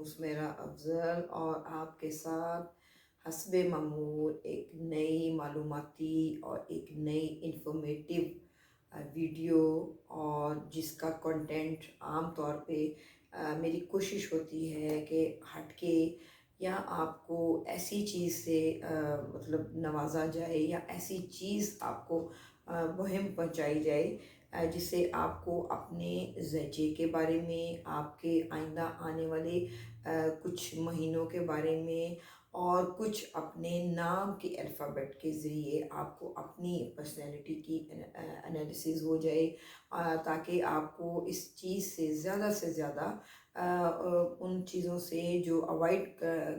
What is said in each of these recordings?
मुसमेरा अफ़ज़ल और आपके साथ हस्ब मामूल एक नई मालूमाती और एक नई इंफॉर्मेटिव वीडियो, और जिसका कंटेंट आम तौर पे मेरी कोशिश होती है कि हटके या आपको ऐसी चीज़ से मतलब नवाजा जाए या ऐसी चीज़ आपको मुहिम पहुंचाई जाए जिससे आपको अपने ज़चे के बारे में, आपके आइंदा आने वाले कुछ महीनों के बारे में, और कुछ अपने नाम के अल्फ़ाबेट के ज़रिए आपको अपनी पर्सनैलिटी की एनालिसिस हो जाए, ताकि आपको इस चीज़ से ज़्यादा उन चीज़ों से जो अवॉइड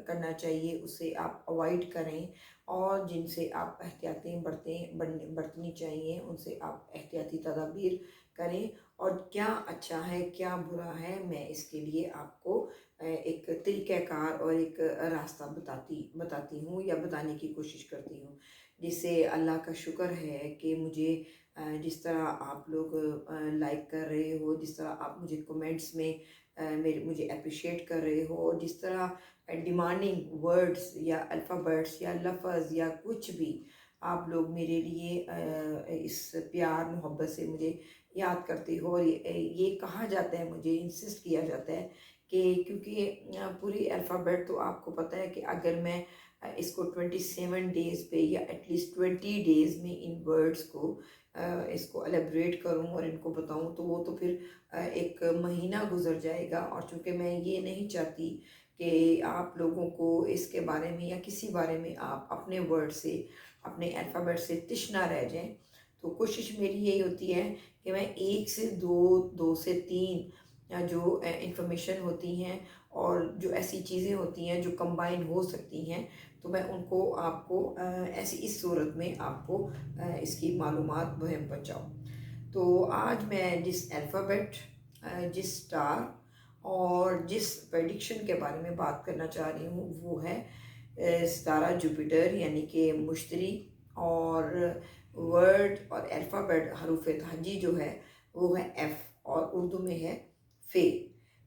करना चाहिए उसे आप अवॉइड करें, और जिनसे आप एहतियातें बरतनी चाहिए उनसे आप एहतियाती तदाबीर करें। और क्या अच्छा है क्या बुरा है, मैं इसके लिए आपको एक तरीक़ाकार और एक रास्ता बताती हूँ या बताने की कोशिश करती हूँ, जिससे अल्लाह का शुक्र है कि मुझे जिस तरह आप लोग लाइक कर रहे हो, जिस तरह आप मुझे कमेंट्स में मुझे अप्रिशिएट कर रहे हो, जिस तरह डिमांडिंग वर्ड्स या अल्फ़ाबेट्स या लफ्ज़ या कुछ भी आप लोग मेरे लिए इस प्यार मोहब्बत से मुझे याद करते हो। और ये कहा जाता है, मुझे इंसिस्ट किया जाता है कि क्योंकि पूरी अल्फ़ाबेट तो आपको पता है कि अगर मैं इसको 27 डेज़ पे या एटलीस्ट 20 डेज़ में इन वर्ड्स को इसको एलेबरेट करूं और इनको बताऊं, तो वो तो फिर एक महीना गुजर जाएगा। और चूँकि मैं ये नहीं चाहती कि आप लोगों को इसके बारे में या किसी बारे में आप अपने वर्ड से, अपने अल्फ़ाबेट से तिश्ना रह जाएं, तो कोशिश मेरी यही होती है कि मैं एक से दो, दो से तीन जो इंफॉर्मेशन होती हैं और जो ऐसी चीज़ें होती हैं जो कंबाइन हो सकती हैं, तो मैं उनको आपको ऐसी इस सूरत में आपको इसकी मालूमात मुहैया पहुँचाऊँ। तो आज मैं जिस अल्फ़ाबेट, जिस स्टार और जिस प्रेडिक्शन के बारे में बात करना चाह रही हूँ वो है सितारा जुपिटर यानी कि मुश्तरी, और वर्ड और अल्फ़ाबेट हरूफ तहजी जो है वो है एफ़, और उर्दू में है फ़े।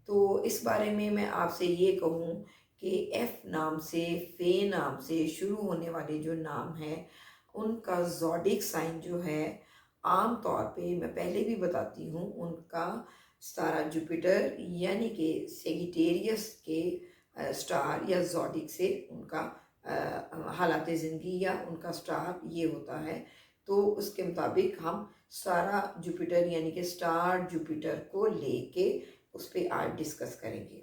तो इस बारे में मैं आपसे ये कहूँ कि एफ़ नाम से, फ़े नाम से शुरू होने वाले जो नाम हैं उनका ज़ोडिक साइन जो है, आम तौर पे मैं पहले भी बताती हूँ, उनका सितारा जुपिटर यानी कि सेगिटेरियस के स्टार या ज़ोडिक से उनका हालात ज़िंदगी या उनका स्टार ये होता है। तो उसके मुताबिक हम सितारा जुपिटर यानी कि स्टार जुपिटर को लेके उस पर आज डिस्कस करेंगे।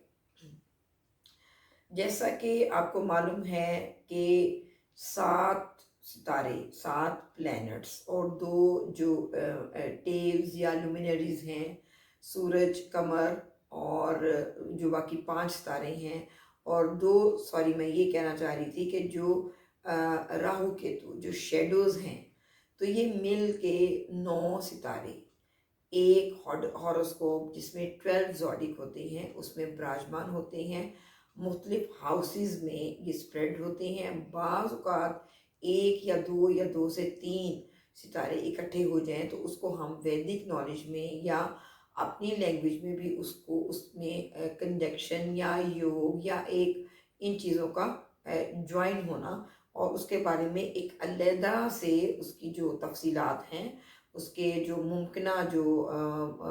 जैसा कि आपको मालूम है कि 7 सितारे, 7 प्लैनेट्स और 2 जो टेल्स या लुमिनरीज हैं, सूरज, कमर, और जो बाकी 5 सितारे हैं, और 2 सॉरी मैं ये कहना चाह रही थी कि जो राहु केतु जो शेडोज़ हैं, तो ये मिल के 9 सितारे एक हॉरोस्कोप जिसमें 12 ज़ोडिक होते हैं उसमें विराजमान होते हैं। मुख्तलिफ हाउसेस में ये स्प्रेड होते हैं। बाज़ औक़ात एक या दो या दो से तीन सितारे इकट्ठे हो जाएं तो उसको हम वैदिक नॉलेज में या अपनी लैंग्वेज में भी उसको उसमें कंजक्शन या योग या एक इन चीज़ों का ज्वाइन होना, और उसके बारे में एक अलहदा से उसकी जो तफसीलात हैं, उसके जो मुमकिना जो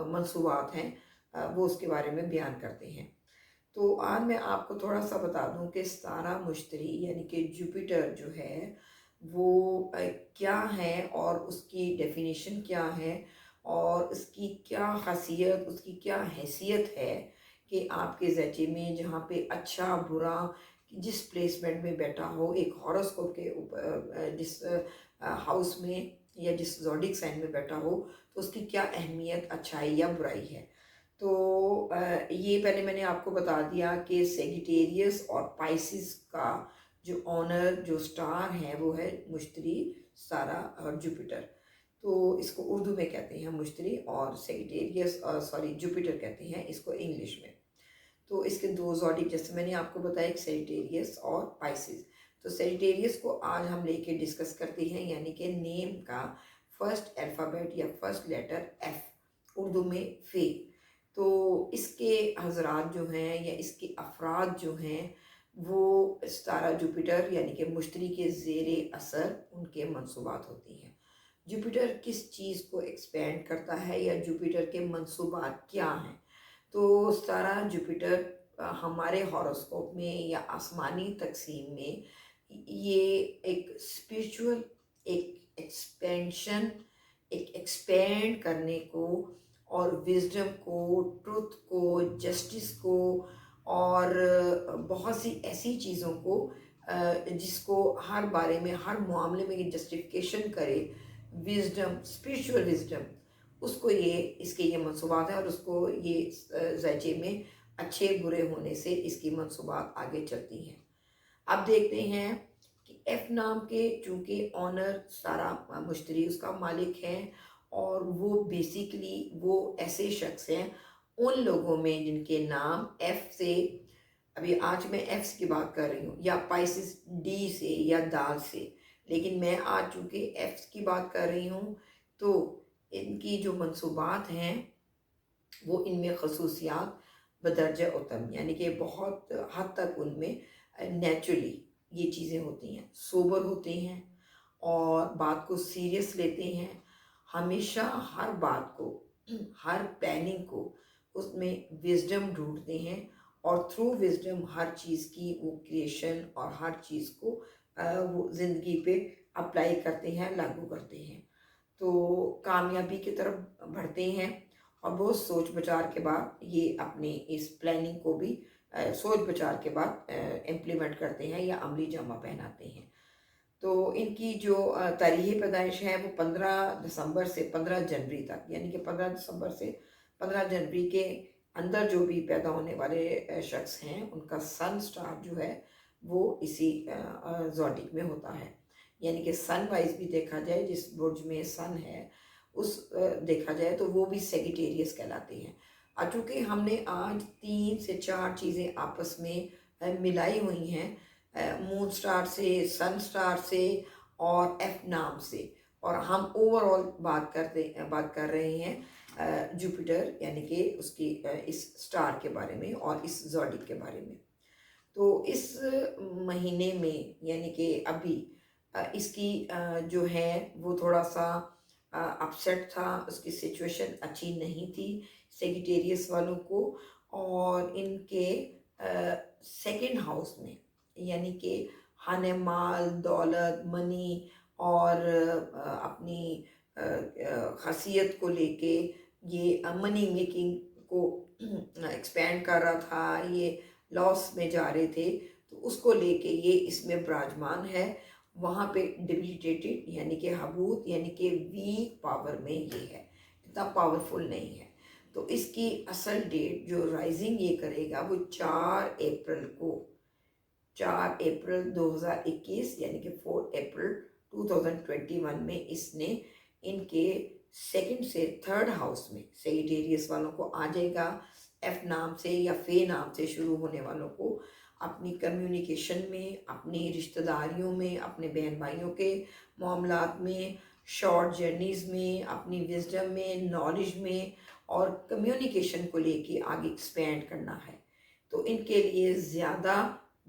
मंसूबात हैं, वो उसके बारे में बयान करते हैं। तो आज मैं आपको थोड़ा सा बता दूं कि सितारा मुश्तरी यानी कि जुपिटर जो है वो क्या है और उसकी डेफिनेशन क्या है और उसकी क्या खासियत, उसकी क्या हैसियत है कि आपके ज़चे में जहाँ पे अच्छा बुरा जिस प्लेसमेंट में बैठा हो, एक हॉरोस्कोप के ऊपर जिस हाउस में या जिस ज़ोडिक साइन में बैठा हो, तो उसकी क्या अहमियत, अच्छाई या बुराई है। तो ये पहले मैंने आपको बता दिया कि सेगिटेरियस और पाइसिस का जो ऑनर जो स्टार है वो है मुश्तरी, सारा और जुपिटर। तो इसको उर्दू में कहते हैं मुश्तरी, और सेगिटेरियस सॉरी जुपिटर कहते हैं इसको इंग्लिश में। तो इसके 2 ज़ोडिक जैसे मैंने आपको बताया, एक सेजिटेरियस और पाइसिस। तो सेजिटेरियस को आज हम लेके डिस्कस करते हैं, यानी कि नेम का फर्स्ट अल्फ़ाबेट या फर्स्ट लेटर एफ़, उर्दू में फ़े। تو اس کے حضرات جو ہیں یا اس کے افراد جو ہیں وہ ستارہ جوپیٹر یعنی کہ مشتری کے زیر اثر ان کے منصوبات ہوتی ہیں۔ جوپیٹر کس چیز کو ایکسپینڈ کرتا ہے یا جوپیٹر کے منصوبات کیا ہیں؟ تو ستارہ جوپیٹر ہمارے ہاروسکوپ میں یا آسمانی تقسیم میں یہ ایک اسپریچول، ایک ایکسپینشن، ایک ایکسپینڈ کرنے کو اور وزڈم کو، ٹروتھ کو، جسٹس کو اور بہت سی ایسی چیزوں کو جس کو ہر بارے میں ہر معاملے میں یہ جسٹیفیکیشن کرے، وزڈم، اسپریچول وزڈم، اس کو یہ اس کے یہ منصوبات ہیں اور اس کو یہ زیچے میں اچھے برے ہونے سے اس کی منصوبات آگے چلتی ہیں۔ اب دیکھتے ہیں کہ ایف نام کے چونکہ آنر ستارہ مشتری اس کا مالک ہے اور وہ بیسیکلی وہ ایسے شخص ہیں ان لوگوں میں جن کے نام ایف سے، ابھی آج میں ایفس کی بات کر رہی ہوں، یا پائسس ڈی سے یا دال سے، لیکن میں آج چونکہ ایفس کی بات کر رہی ہوں تو ان کی جو منصوبات ہیں وہ ان میں خصوصیات بدرجہ اتم، یعنی کہ بہت حد تک ان میں نیچرلی یہ چیزیں ہوتی ہیں، سوبر ہوتے ہیں اور بات کو سیریس لیتے ہیں، ہمیشہ ہر بات کو، ہر پلاننگ کو اس میں وزڈم ڈھونڈتے ہیں اور تھرو وزڈم ہر چیز کی وہ کریشن اور ہر چیز کو وہ زندگی پہ اپلائی کرتے ہیں، لاگو کرتے ہیں، تو کامیابی کی طرف بڑھتے ہیں اور بہت سوچ بچار کے بعد یہ اپنی اس پلاننگ کو بھی سوچ بچار کے بعد امپلیمنٹ کرتے ہیں یا عملی جامہ پہناتے ہیں۔ تو ان کی جو تاریخ پیدائش ہے وہ 15 دسمبر سے 15 جنوری تک، یعنی کہ 15 دسمبر سے 15 جنوری کے اندر جو بھی پیدا ہونے والے شخص ہیں ان کا سن سٹار جو ہے وہ اسی زوڈک میں ہوتا ہے، یعنی کہ سن وائز بھی دیکھا جائے جس برج میں سن ہے اس دیکھا جائے تو وہ بھی سیگیٹیریس کہلاتے ہیں۔ اور چونکہ ہم نے آج 3 سے 4 چیزیں آپس میں ملائی ہوئی ہیں، مون سٹار سے، سن سٹار سے اور ایف نام سے، اور ہم اوور آل بات کر رہے ہیں جوپیٹر یعنی کہ اس کی اس سٹار کے بارے میں اور اس زوڈک کے بارے میں۔ تو اس مہینے میں یعنی کہ ابھی اس کی جو ہے وہ تھوڑا سا اپسیٹ تھا، اس کی سچویشن اچھی نہیں تھی سیگیٹیریس والوں کو، اور ان کے سیکنڈ ہاؤس میں یعنی کہ خانہ مال، دولت، منی اور اپنی خاصیت کو لے کے یہ منی میکنگ کو ایکسپینڈ کر رہا تھا، یہ لاس میں جا رہے تھے، تو اس کو لے کے یہ اس میں براجمان ہے، وہاں پہ ڈیبلیٹیٹڈ یعنی کہ حبوط یعنی کہ ویک پاور میں یہ ہے، اتنا پاورفل نہیں ہے۔ تو اس کی اصل ڈیٹ جو رائزنگ یہ کرے گا وہ 4 اپریل کو، 4 اپریل 2021 یعنی کہ 4 اپریل 2021 میں اس نے ان کے سیکنڈ سے تھرڈ ہاؤس میں سیگیٹیریس والوں کو آ جائے گا، ایف نام سے یا فے نام سے شروع ہونے والوں کو اپنی کمیونیکیشن میں، اپنی رشتہ داریوں میں، اپنے بہن بھائیوں کے معاملات میں، شارٹ جرنیز میں، اپنی وزڈم میں، نالج میں اور کمیونیکیشن کو لے کے آگے ایکسپینڈ کرنا ہے۔ تو ان کے لیے زیادہ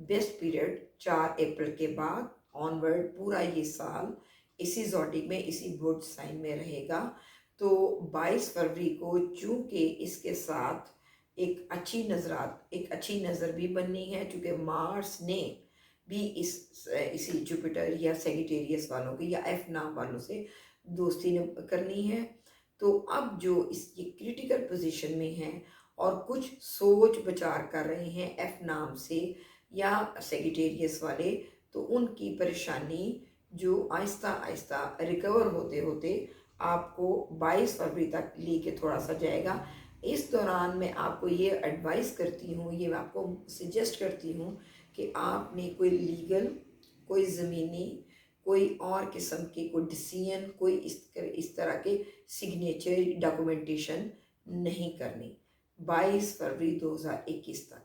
بیسٹ پیریڈ 4 اپریل کے بعد آنورڈ پورا یہ سال اسی زوڈک میں، اسی برج سائن میں رہے گا۔ تو 22 فروری کو چونکہ اس کے ساتھ ایک اچھی نظر بھی بننی ہے، چونکہ مارس نے بھی اسی جوپیٹر یا سیگیٹیریس والوں کے یا ایف نام والوں سے دوستی کرنی ہے۔ تو اب جو اس کی کرٹیکل پوزیشن میں ہیں اور کچھ سوچ بچار کر رہے ہیں ایف نام سے یا سیگیٹیریس والے، تو ان کی پریشانی جو آہستہ آہستہ ریکور ہوتے ہوتے آپ کو 22 فروری تک لے کے تھوڑا سا جائے گا۔ اس دوران میں آپ کو یہ ایڈوائز کرتی ہوں، یہ میں آپ کو سجیسٹ کرتی ہوں کہ آپ نے کوئی لیگل، کوئی زمینی، کوئی اور قسم کی کوئی ڈیسیژن، کوئی اس طرح کے سگنیچر ڈاکومنٹیشن نہیں کرنی 22 فروری 2021 تک۔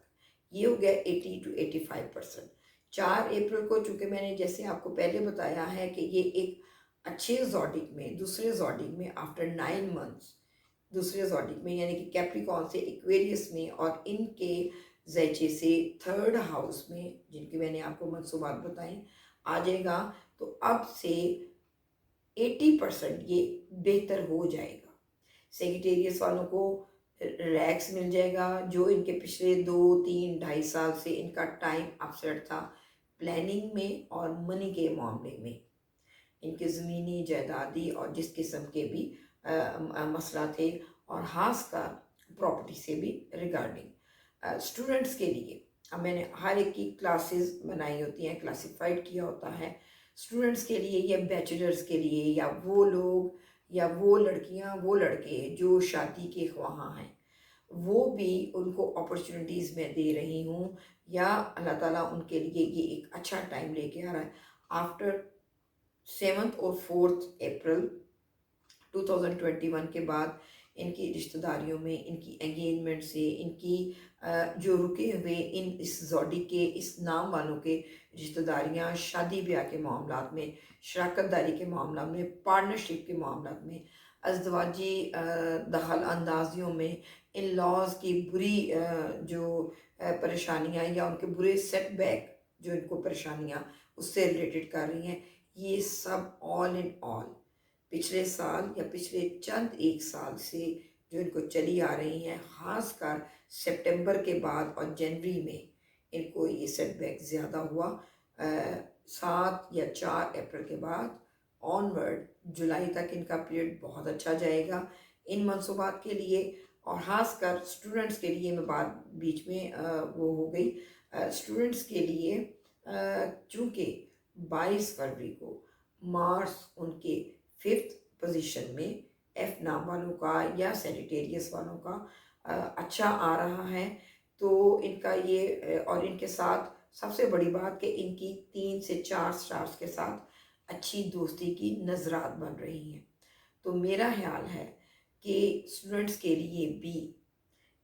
یہ ہو گیا 80 to 85%۔ 4 اپریل کو چونکہ میں نے جیسے آپ کو پہلے بتایا ہے کہ یہ ایک اچھے زوڈک میں، دوسرے زوڈک میں آفٹر 9 months दूसरे ज़ोडिक में यानी कि कैप्रिकॉर्न से एक्वेरियस में, और इनके ज़ैचे से थर्ड हाउस में, जिनकी मैंने आपको मंसूबात बताई, आ जाएगा। तो अब से 80% ये बेहतर हो जाएगा। सेजिटेरियस वालों को रिलैक्स मिल जाएगा, जो इनके पिछले 2 3 2.5 साल से इनका टाइम अपसेट था प्लानिंग में और मनी के मामले में, इनके ज़मीनी जायदादी और जिस किस्म के भी मसला थे, और खासकर प्रॉपर्टी से भी रिगार्डिंग स्टूडेंट्स के लिए। अब मैंने हर एक की क्लासेस बनाई होती हैं, क्लासिफाइड किया होता है स्टूडेंट्स के लिए या बैचलर्स के लिए, या वो लोग या वो लड़कियां वो लड़के जो शादी के ख्वाहां हैं, वो भी उनको अपॉर्चुनिटीज़ मैं दे रही हूँ, या अल्लाह ताला उनके लिए ये एक अच्छा टाइम लेके आ रहा है। आफ्टर 7 और 4 अप्रैल 2021 के बाद इनकी रिश्तेदारियों में, इनकी एंगेजमेंट से, इनकी जो रुके हुए इस जोड़ी के इस नाम वालों के रिश्तेदारियां, शादी ब्याह के मामलात में, शराकत दारी के मामला में, पार्टनरशिप के मामलात में, अज़दवाजी दखल अंदाजियों में, इन लॉज की बुरी जो परेशानियां या उनके बुरे सेटबैक जो इनको परेशानियां उससे रिलेटेड कर रही हैं, ये सब ऑल इन ऑल पिछले साल या पिछले चंद एक साल से जो इनको चली आ रही हैं, ख़ासकर सितंबर के बाद और जनवरी में इनको ये सेटबैक ज़्यादा हुआ। 7 या 4 अप्रैल के बाद ऑनवर्ड जुलाई तक इनका पीरियड बहुत अच्छा जाएगा इन मनसूबात के लिए। और ख़ासकर स्टूडेंट्स के लिए मैं बात बीच में वो हो गई, स्टूडेंट्स के लिए चूँकि 22 फरवरी को मार्स उनके 5th पोजीशन में एफ नाम वालों का या सेजिटेरियस वालों का अच्छा आ रहा है, तो इनका ये और इनके साथ सबसे बड़ी बात कि इनकी 3 से 4 स्टार्स के साथ अच्छी दोस्ती की नज़रात बन रही हैं। तो मेरा ख्याल है कि स्टूडेंट्स के लिए भी,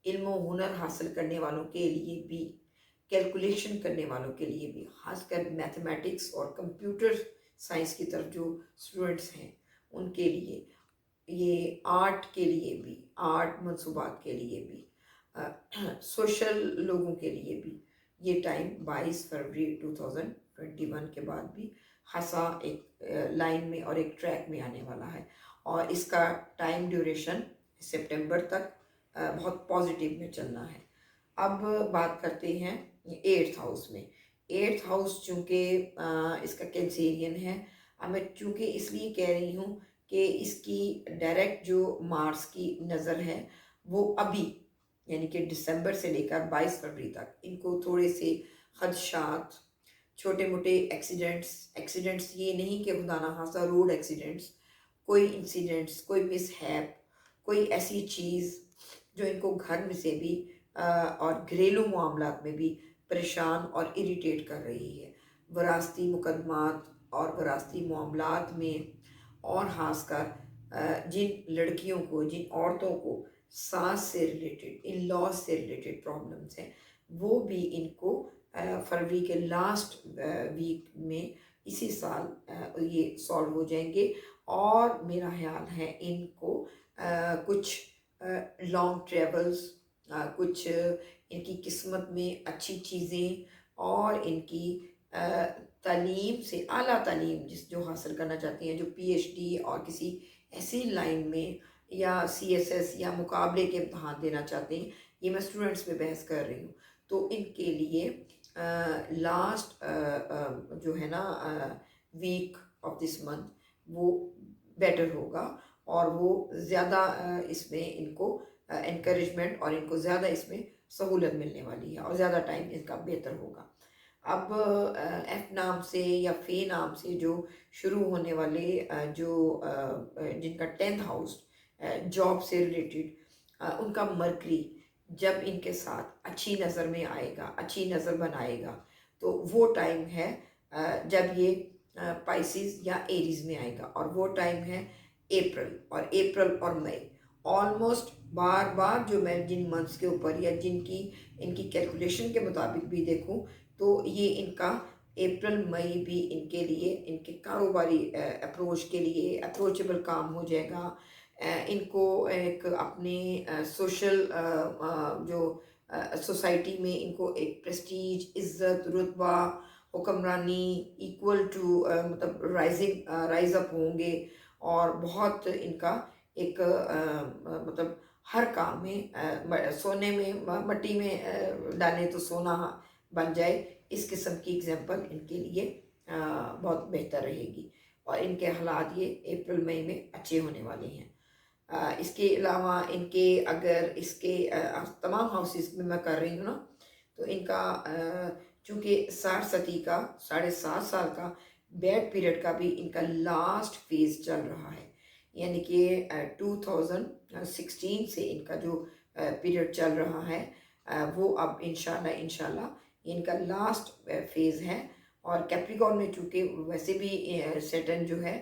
इल्म व हुनर हासिल करने वालों के लिए भी, कैलकुलेशन करने वालों के लिए भी, खासकर मैथमेटिक्स और कंप्यूटर साइंस की तरफ जो स्टूडेंट्स हैं उनके लिए, ये आर्ट के लिए भी, आर्ट मंसूबात के लिए भी, सोशल लोगों के लिए भी ये टाइम 22 फरवरी 2021 के बाद भी खासा एक लाइन में और एक ट्रैक में आने वाला है। और इसका टाइम ड्यूरेशन सितंबर तक बहुत पॉजिटिव में चलना है। अब बात करते हैं 8th हाउस में। 8th हाउस चूँकि इसका कैंसेरियन है। अब मैं चूँकि इसलिए कह रही हूँ कि इसकी डायरेक्ट जो मार्स की नज़र है वो अभी यानी कि दिसंबर से लेकर 22 फरवरी तक इनको थोड़े से खदशात, छोटे मोटे एक्सीडेंट्स ये नहीं कि खुदा ना खास्ता रोड एक्सीडेंट्स, कोई इंसिडेंट्स, कोई मिसहैप, कोई ऐसी चीज़ जो इनको घर में से भी और घरेलू मामलात में भी परेशान और इरिटेट कर रही है। वरासती मुकदमात और वरासती मामलात में, और ख़ासकर जिन लड़कियों को, जिन औरतों को सास से रिलेटेड, इन लॉज से रिलेटेड प्रॉब्लम्स हैं, वो भी इनको फरवरी के लास्ट वीक में इसी साल ये सॉल्व हो जाएंगे। और मेरा ख्याल है इनको कुछ लॉन्ग ट्रेवल्स, कुछ इनकी किस्मत में अच्छी चीज़ें, और इनकी तालीम से आला तालीम जो हासिल करना चाहती हैं, जो पीएचडी और किसी ऐसी लाइन में या सीएसएस या मुकाबले के इम्तहान देना चाहते हैं, ये मैं स्टूडेंट्स में बहस कर रही हूँ, तो इनके लिए लास्ट जो है ना वीक ऑफ दिस मंथ वो बेटर होगा, और वो ज़्यादा इसमें इनको इनकरेजमेंट और इनको ज़्यादा इसमें सहूलत मिलने वाली है और ज़्यादा टाइम इनका बेहतर होगा। अब एफ नाम से या फे नाम से जो शुरू होने वाले जिनका 10th हाउस जॉब से रिलेटेड, उनका मरकरी जब इनके साथ अच्छी नज़र में आएगा, अच्छी नज़र बनाएगा, तो वो टाइम है जब ये पाइसिस या एरीज में आएगा, और वो टाइम है अप्रैल और मई। ऑलमोस्ट बार बार जो मैं जिन मंथ्स के ऊपर या जिनकी इनकी कैलकुलेशन के मुताबिक भी देखूं, तो ये इनका अप्रैल मई भी इनके लिए, इनके कारोबारी अप्रोच के लिए अप्रोचेबल काम हो जाएगा। ان کو ایک اپنے سوشل جو سوسائٹی میں ان کو ایک پریسٹیج، عزت، رتبہ، حکمرانی ایکول ٹو مطلب رائز اپ ہوں گے، اور بہت ان کا ایک مطلب ہر کام میں سونے میں مٹی میں ڈالیں تو سونا بن جائے، اس قسم کی اگزامپل ان کے لیے بہت بہتر رہے گی، اور ان کے حالات یہ اپریل مئی میں اچھے ہونے والے ہیں۔ اس کے علاوہ ان کے اگر اس کے تمام ہاؤسز میں کر رہی ہوں نا، تو ان کا چونکہ 60 کا 7.5 سال کا بیڈ پیریڈ کا بھی ان کا لاسٹ فیز چل رہا ہے، یعنی کہ 2016 سے ان کا جو پیریڈ چل رہا ہے وہ اب انشاءاللہ ان کا لاسٹ فیز ہے۔ اور کیپریکارن میں چونکہ ویسے بھی سیٹن جو ہے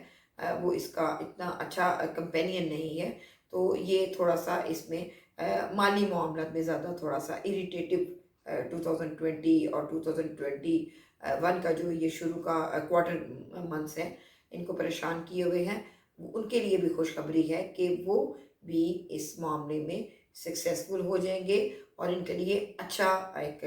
وہ اس کا اتنا اچھا کمپینین نہیں ہے، تو یہ تھوڑا سا اس میں مالی معاملات میں زیادہ تھوڑا سا اریٹیٹو 2020 اور 2021 کا جو یہ شروع کا کوارٹر منتھس ہے ان کو پریشان کیے ہوئے ہیں۔ ان کے لیے بھی خوشخبری ہے کہ وہ بھی اس معاملے میں سکسیسفل ہو جائیں گے، اور ان کے لیے اچھا ایک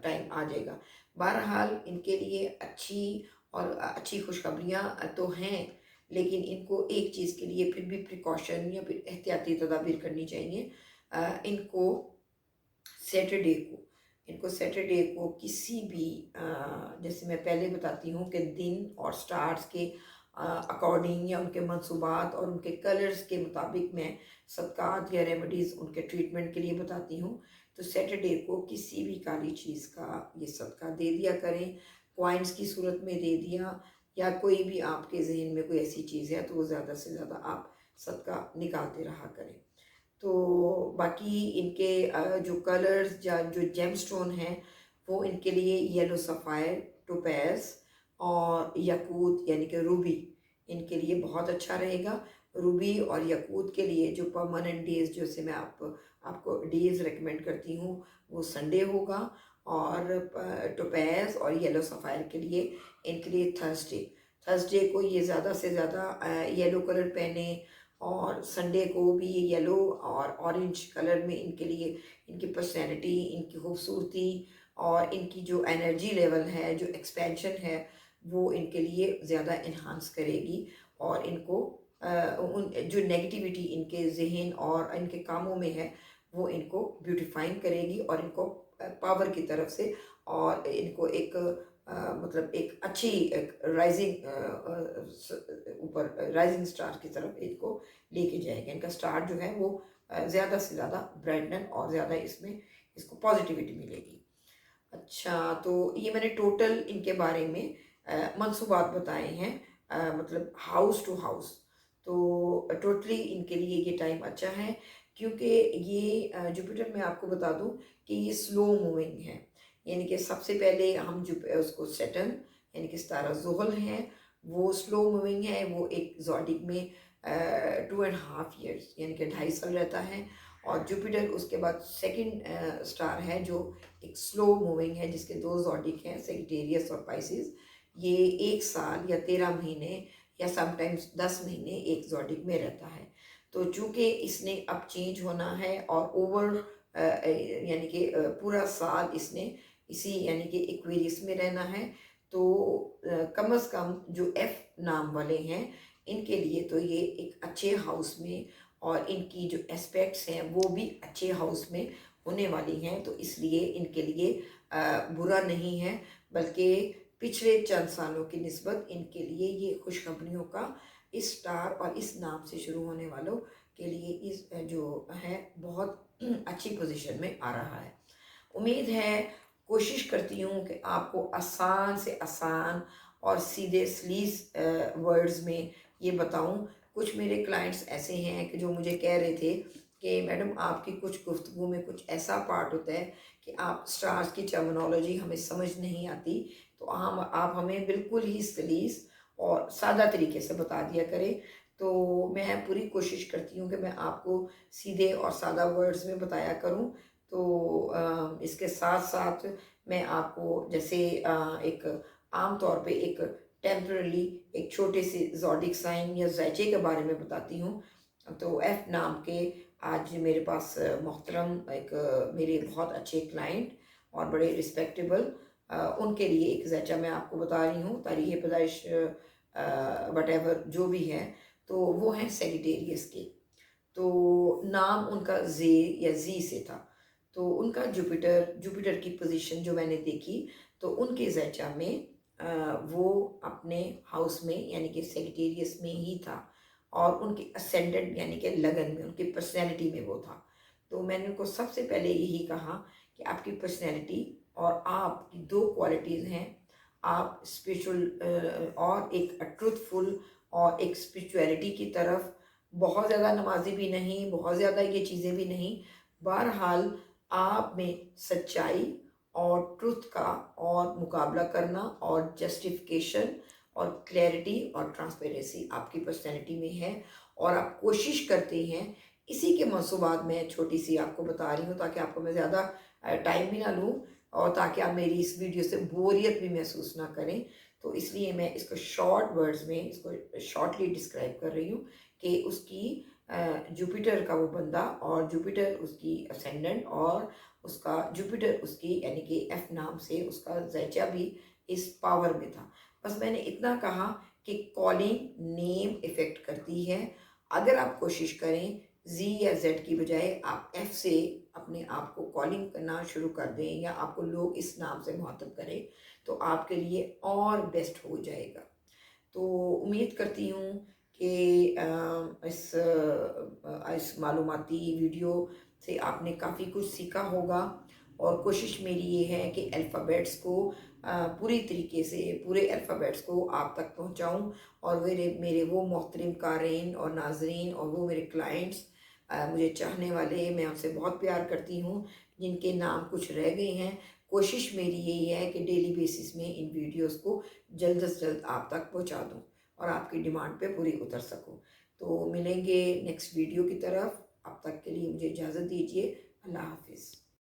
ٹائم آ جائے گا۔ بہرحال ان کے لیے اچھی خوشخبریاں تو ہیں، لیکن ان کو ایک چیز کے لیے پھر بھی پریکاشن یا پھر احتیاطی تدابیر کرنی چاہیے۔ ان کو سیٹرڈے کو کسی بھی جیسے میں پہلے بتاتی ہوں کہ دن اور سٹارز کے اکارڈنگ یا ان کے منصوبات اور ان کے کلرز کے مطابق میں صدقات یا ریمیڈیز ان کے ٹریٹمنٹ کے لیے بتاتی ہوں۔ تو سیٹرڈے کو کسی بھی کالی چیز کا یہ صدقہ دے دیا کریں، کوائنز کی صورت میں دے دیا، یا کوئی بھی آپ کے ذہن میں کوئی ایسی چیز ہے تو وہ زیادہ سے زیادہ آپ صدقہ نکالتے رہا کریں۔ تو باقی ان کے جو کلرز جو جیم سٹون ہیں وہ ان کے لیے یلو سفائر، ٹوپیز اور یاقوت یعنی کہ روبی ان کے لیے بہت اچھا رہے گا۔ روبی اور یاقوت کے لیے جو پرماننٹ ڈیز جیسے میں آپ کو ڈیز ریکمینڈ کرتی ہوں وہ سنڈے ہوگا، اور ٹوپیز اور یلو سفائر کے لیے ان کے لیے تھرسڈے کو یہ زیادہ سے زیادہ یلو کلر پہنیں، اور سنڈے کو بھی یلو اور اورنج کلر میں ان کے لیے ان کی پرسنالٹی، ان کی خوبصورتی اور ان کی جو انرجی لیول ہے، جو ایکسپینشن ہے، وہ ان کے لیے زیادہ انہانس کرے گی، اور ان کو جو نیگیٹیوٹی ان کے ذہن اور ان کے کاموں میں ہے وہ ان کو بیوٹیفائنگ کرے گی، اور ان کو پاور کی طرف سے، اور ان کو ایک مطلب ایک اچھی ایک رائزنگ سٹار کی طرف ان کو لے کے جائے گا۔ ان کا سٹار جو ہے وہ زیادہ سے زیادہ برائٹنن اور زیادہ اس کو پازیٹیوٹی ملے گی۔ اچھا، تو یہ میں نے ٹوٹل ان کے بارے میں منصوبات بتائے ہیں، مطلب ہاؤس ٹو ہاؤس۔ تو ٹوٹلی ان کے لیے یہ ٹائم اچھا ہے، کیونکہ یہ جوپیٹر میں آپ کو بتا دوں کہ یہ سلو موونگ ہے، یعنی کہ سب سے پہلے ہم جو اس کو سیٹن یعنی کہ ستارہ زحل ہیں وہ سلو موونگ ہے، وہ ایک زوڈک میں 2.5 ایئرس یعنی کہ 2.5 سال رہتا ہے، اور جوپیٹر اس کے بعد سیکنڈ سٹار ہے جو ایک سلو موونگ ہے، جس کے 2 زوڈک ہیں سیگیٹیریس اور پائسز۔ یہ 1 سال یا 13 مہینے یا سم ٹائمز 10 مہینے ایک زوڈک میں رہتا ہے۔ تو چونکہ اس نے اب چینج ہونا ہے اور یعنی کہ پورا سال اس نے اسی یعنی کہ ایکویریس میں رہنا ہے، تو کم از کم جو ایف نام والے ہیں ان کے لیے تو یہ ایک اچھے ہاؤس میں، اور ان کی جو اسپیکٹس ہیں وہ بھی اچھے ہاؤس میں ہونے والی ہیں، تو اس لیے ان کے لیے برا نہیں ہے، بلکہ پچھلے چند سالوں کی نسبت ان کے لیے یہ خوشخبریوں کا اس سٹار اور اس نام سے شروع ہونے والوں کے لیے اس جو ہے بہت اچھی پوزیشن میں آ رہا ہے۔ امید ہے، کوشش کرتی ہوں کہ آپ کو آسان سے آسان اور سیدھے سلیس ورڈز میں یہ بتاؤں۔ کچھ میرے کلائنٹس ایسے ہیں کہ جو مجھے کہہ رہے تھے کہ میڈم آپ کی کچھ گفتگو میں کچھ ایسا پارٹ ہوتا ہے کہ آپ سٹارز کی ٹرمینالوجی ہمیں سمجھ نہیں آتی، تو آپ ہمیں بالکل ہی سلیس اور سادہ طریقے سے بتا دیا کریں۔ تو میں پوری کوشش کرتی ہوں کہ میں آپ کو سیدھے اور سادہ ورڈز میں بتایا کروں۔ تو اس کے ساتھ ساتھ میں آپ کو جیسے ایک عام طور پہ ایک ٹیمپرلی ایک چھوٹے سے زوڈک سائن یا زیچے کے بارے میں بتاتی ہوں، तो एफ़ नाम के आज मेरे पास मोहतरम एक मेरे बहुत अच्छे क्लाइंट और बड़े रिस्पेक्टेबल उनके लिए एक ज़ैचा मैं आपको बता रही हूँ, तारीख़ पैदाइश वटेवर जो भी है, तो वो हैं सेजिटेरियस के। तो नाम उनका ज़े या ज़ी से था। तो उनका जुपिटर की पोज़ीशन जो मैंने देखी, तो उनके ज़ैचा में वो अपने हाउस में यानी कि सेजिटेरियस में ही था, और उनके असेंडेंट यानी कि लगन में, उनकी पर्सनैलिटी में वो था। तो मैंने उनको सबसे पहले यही कहा कि आपकी पर्सनैलिटी और आपकी 2 क्वालिटीज़ हैं। आप स्पिरिचुअल और एक ट्रुथफुल और एक स्पिरिचुअलिटी की तरफ, बहुत ज़्यादा नमाज़ी भी नहीं, बहुत ज़्यादा ये चीज़ें भी नहीं। बहरहाल आप में सच्चाई और ट्रुथ का और मुकाबला करना और जस्टिफिकेशन और क्लैरिटी और ट्रांसपेरेंसी आपकी पर्सनैलिटी में है, और आप कोशिश करते हैं। इसी के मंसूबात मैं छोटी-सी आपको बता रही हूँ, ताकि आपको मैं ज़्यादा टाइम भी ना लूँ, और ताकि आप मेरी इस वीडियो से बोरियत भी महसूस ना करें। तो इसलिए मैं इसको शॉर्ट वर्ड्स में इसको शॉर्टली डिस्क्राइब कर रही हूँ कि उसकी जुपिटर का वो बंदा, और जुपिटर उसकी असेंडेंट, और उसका जुपिटर उसकी यानी कि एफ नाम से उसका ज़ैचा भी इस पावर में था। बस मैंने इतना कहा कि कॉलिंग नेम इफ़ेक्ट करती है। अगर आप कोशिश करें जी या जेड की बजाय आप एफ से अपने आप को कॉलिंग करना शुरू कर दें, या आपको लोग इस नाम से मुखातब करें, तो आपके लिए और बेस्ट हो जाएगा। तो उम्मीद करती हूँ कि इस मालूमाती वीडियो से आपने काफ़ी कुछ सीखा होगा, और कोशिश मेरी ये है कि अल्फ़ाबेट्स को पूरी तरीके से पूरे अल्फ़ाबेट्स को आप तक पहुँचाऊँ, और मेरे मेरे वो मोहतरम क़ारीन और नाज़रीन और वो मेरे क्लाइंट्स, मुझे चाहने वाले, मैं उनसे बहुत प्यार करती हूँ, जिनके नाम कुछ रह गए हैं। कोशिश मेरी यही है कि डेली बेसिस में इन वीडियोस को जल्द से जल्द आप तक पहुंचा दूं, और आपकी डिमांड पे पूरी उतर सकूं। तो मिलेंगे नेक्स्ट वीडियो की तरफ। अब तक के लिए मुझे इजाज़त दीजिए। अल्लाह हाफिज़।